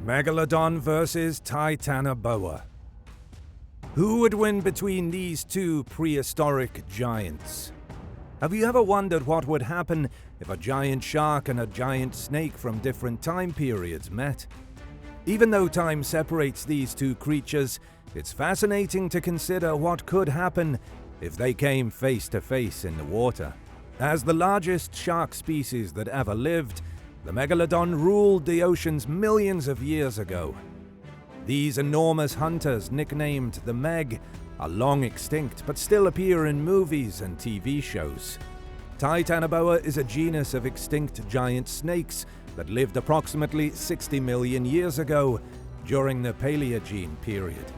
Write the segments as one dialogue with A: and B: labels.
A: Megalodon versus Titanoboa. Who would win between these two prehistoric giants? Have you ever wondered what would happen if a giant shark and a giant snake from different time periods met? Even though time separates these two creatures, it's fascinating to consider what could happen if they came face to face in the water. As the largest shark species that ever lived, the Megalodon ruled the oceans millions of years ago. These enormous hunters, nicknamed the Meg, are long extinct but still appear in movies and TV shows. Titanoboa is a genus of extinct giant snakes that lived approximately 60 million years ago during the Paleogene period.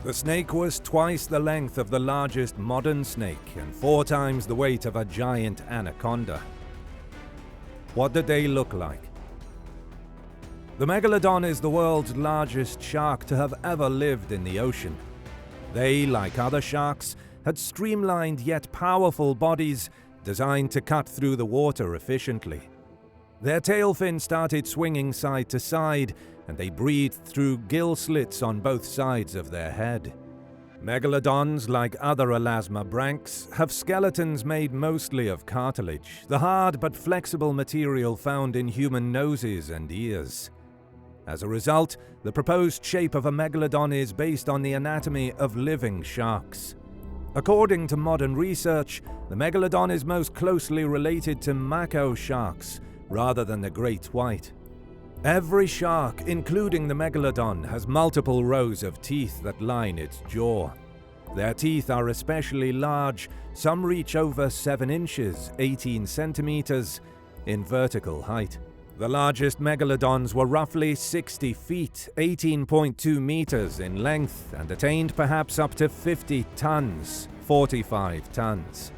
A: The snake was twice the length of the largest modern snake and 4 times the weight of a giant anaconda. What did they look like? The Megalodon is the world's largest shark to have ever lived in the ocean. They, like other sharks, had streamlined yet powerful bodies designed to cut through the water efficiently. Their tail fin started swinging side to side, and they breathed through gill slits on both sides of their head. Megalodons, like other elasmobranchs, have skeletons made mostly of cartilage, the hard but flexible material found in human noses and ears. As a result, the proposed shape of a megalodon is based on the anatomy of living sharks. According to modern research, the megalodon is most closely related to mako sharks rather than the great white. Every shark, including the megalodon, has multiple rows of teeth that line its jaw. Their teeth are especially large, some reach over 7 inches, 18 centimeters, in vertical height. The largest megalodons were roughly 60 feet, 18.2 meters in length, and attained perhaps up to 50 tons, 45 tons.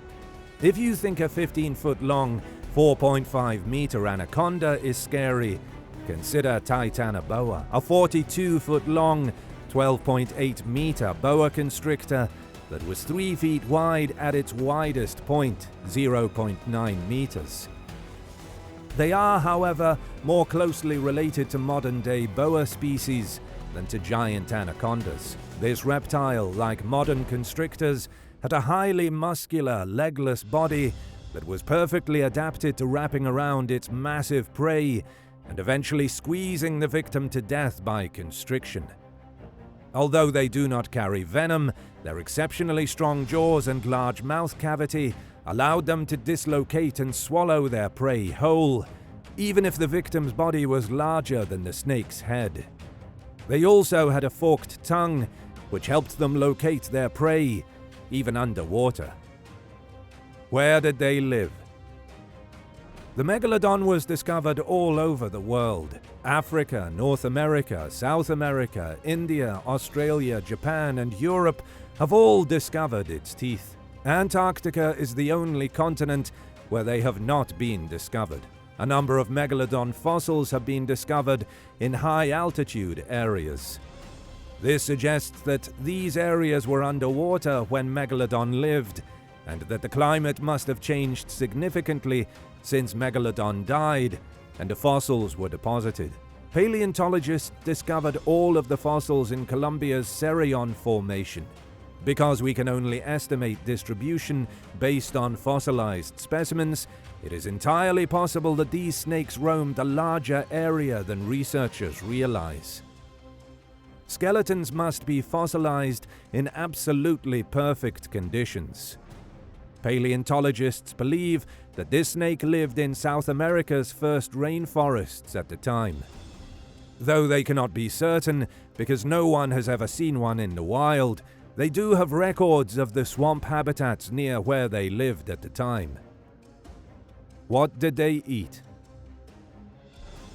A: If you think a 15-foot-long, 4.5-meter anaconda is scary, consider Titanoboa, a 42-foot-long, 12.8-meter boa constrictor that was 3 feet wide at its widest point, 0.9 meters. They are, however, more closely related to modern-day boa species than to giant anacondas. This reptile, like modern constrictors, had a highly muscular, legless body that was perfectly adapted to wrapping around its massive prey and eventually squeezing the victim to death by constriction. Although they do not carry venom, their exceptionally strong jaws and large mouth cavity allowed them to dislocate and swallow their prey whole, even if the victim's body was larger than the snake's head. They also had a forked tongue, which helped them locate their prey, even underwater. Where did they live? The Megalodon was discovered all over the world. Africa, North America, South America, India, Australia, Japan, and Europe have all discovered its teeth. Antarctica is the only continent where they have not been discovered. A number of megalodon fossils have been discovered in high-altitude areas. This suggests that these areas were underwater when Megalodon lived, and that the climate must have changed significantly since Megalodon died and the fossils were deposited. Paleontologists discovered all of the fossils in Colombia's Cerrón Formation. Because we can only estimate distribution based on fossilized specimens, it is entirely possible that these snakes roamed a larger area than researchers realize. Skeletons must be fossilized in absolutely perfect conditions. Paleontologists believe that this snake lived in South America's first rainforests at the time. Though they cannot be certain, because no one has ever seen one in the wild, they do have records of the swamp habitats near where they lived at the time. What did they eat?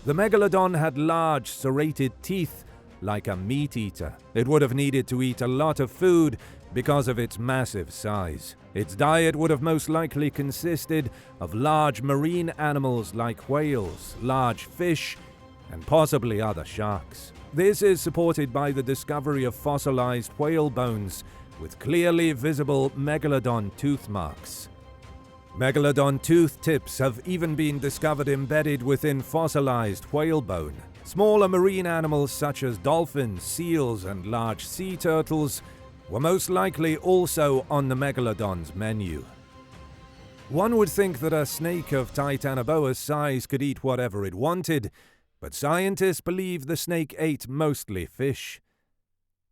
A: The Megalodon had large, serrated teeth, like a meat-eater. It would have needed to eat a lot of food because of its massive size. Its diet would have most likely consisted of large marine animals like whales, large fish, and possibly other sharks. This is supported by the discovery of fossilized whale bones with clearly visible Megalodon tooth marks. Megalodon tooth tips have even been discovered embedded within fossilized whale bone. Smaller marine animals such as dolphins, seals, and large sea turtles were most likely also on the Megalodon's menu. One would think that a snake of Titanoboa's size could eat whatever it wanted, but scientists believe the snake ate mostly fish.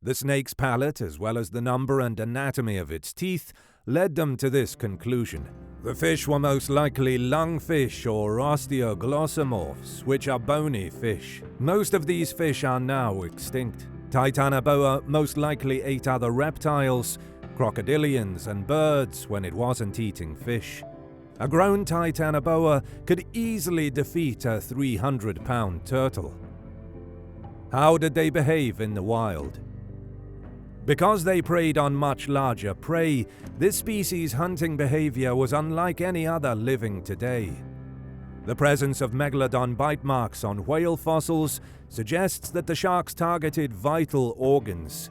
A: The snake's palate, as well as the number and anatomy of its teeth, led them to this conclusion. The fish were most likely lungfish or osteoglossomorphs, which are bony fish. Most of these fish are now extinct. Titanoboa most likely ate other reptiles, crocodilians, and birds when it wasn't eating fish. A grown Titanoboa could easily defeat a 300-pound turtle. How did they behave in the wild? Because they preyed on much larger prey, this species' hunting behavior was unlike any other living today. The presence of Megalodon bite marks on whale fossils suggests that the sharks targeted vital organs.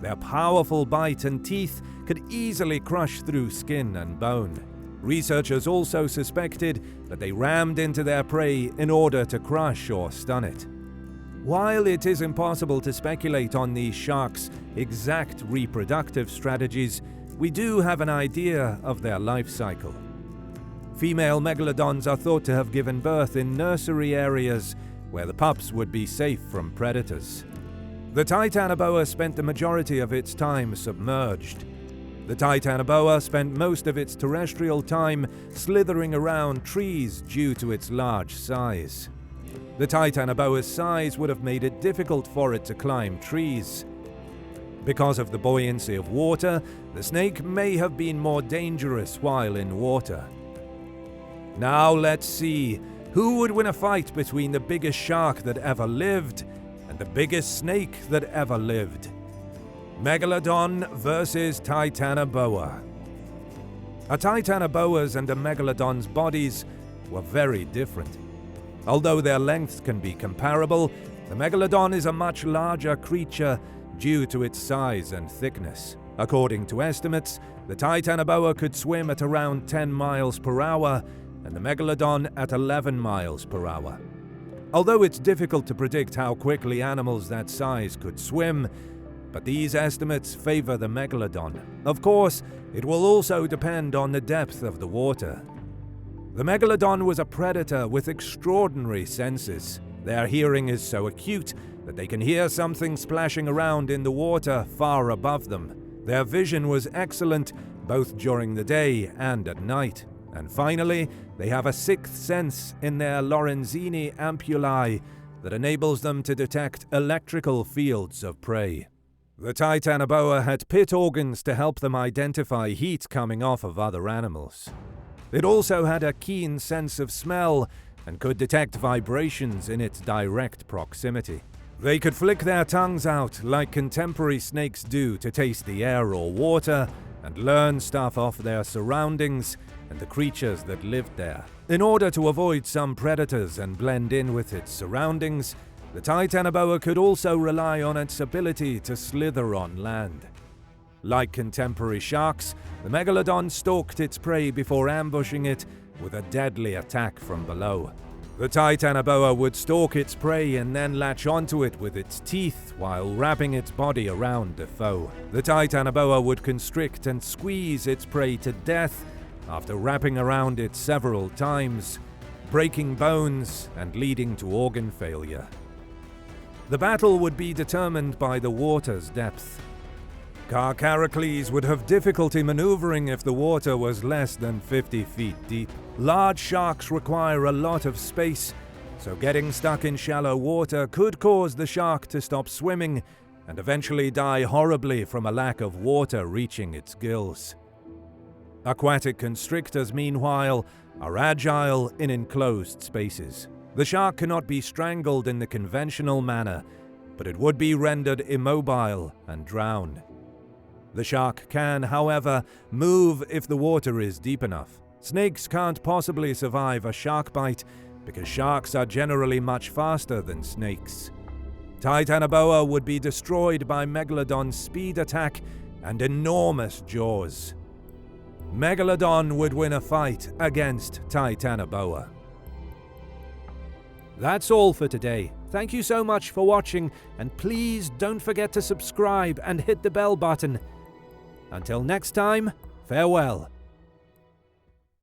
A: Their powerful bite and teeth could easily crush through skin and bone. Researchers also suspected that they rammed into their prey in order to crush or stun it. While it is impossible to speculate on these sharks' exact reproductive strategies, we do have an idea of their life cycle. Female megalodons are thought to have given birth in nursery areas where the pups would be safe from predators. The Titanoboa spent the majority of its time submerged. The Titanoboa spent most of its terrestrial time slithering around trees due to its large size. The Titanoboa's size would have made it difficult for it to climb trees. Because of the buoyancy of water, the snake may have been more dangerous while in water. Now let's see who would win a fight between the biggest shark that ever lived and the biggest snake that ever lived. Megalodon versus Titanoboa. A Titanoboa's and a Megalodon's bodies were very different. Although their lengths can be comparable, the Megalodon is a much larger creature due to its size and thickness. According to estimates, the Titanoboa could swim at around 10 miles per hour and the Megalodon at 11 miles per hour. Although it's difficult to predict how quickly animals that size could swim, but these estimates favor the Megalodon. Of course, it will also depend on the depth of the water. The Megalodon was a predator with extraordinary senses. Their hearing is so acute that they can hear something splashing around in the water far above them. Their vision was excellent both during the day and at night. And finally, they have a sixth sense in their Lorenzini ampullae that enables them to detect electrical fields of prey. The Titanoboa had pit organs to help them identify heat coming off of other animals. It also had a keen sense of smell and could detect vibrations in its direct proximity. They could flick their tongues out like contemporary snakes do to taste the air or water and learn stuff off their surroundings and the creatures that lived there. In order to avoid some predators and blend in with its surroundings, the Titanoboa could also rely on its ability to slither on land. Like contemporary sharks, the Megalodon stalked its prey before ambushing it with a deadly attack from below. The Titanoboa would stalk its prey and then latch onto it with its teeth while wrapping its body around the foe. The Titanoboa would constrict and squeeze its prey to death after wrapping around it several times, breaking bones and leading to organ failure. The battle would be determined by the water's depth. Carcaracles would have difficulty maneuvering if the water was less than 50 feet deep. Large sharks require a lot of space, so getting stuck in shallow water could cause the shark to stop swimming and eventually die horribly from a lack of water reaching its gills. Aquatic constrictors, meanwhile, are agile in enclosed spaces. The shark cannot be strangled in the conventional manner, but it would be rendered immobile and drowned. The shark can, however, move if the water is deep enough. Snakes can't possibly survive a shark bite because sharks are generally much faster than snakes. Titanoboa would be destroyed by Megalodon's speed attack and enormous jaws. Megalodon would win a fight against Titanoboa. That's all for today. Thank you so much for watching, and please don't forget to subscribe and hit the bell button. Until next time, farewell.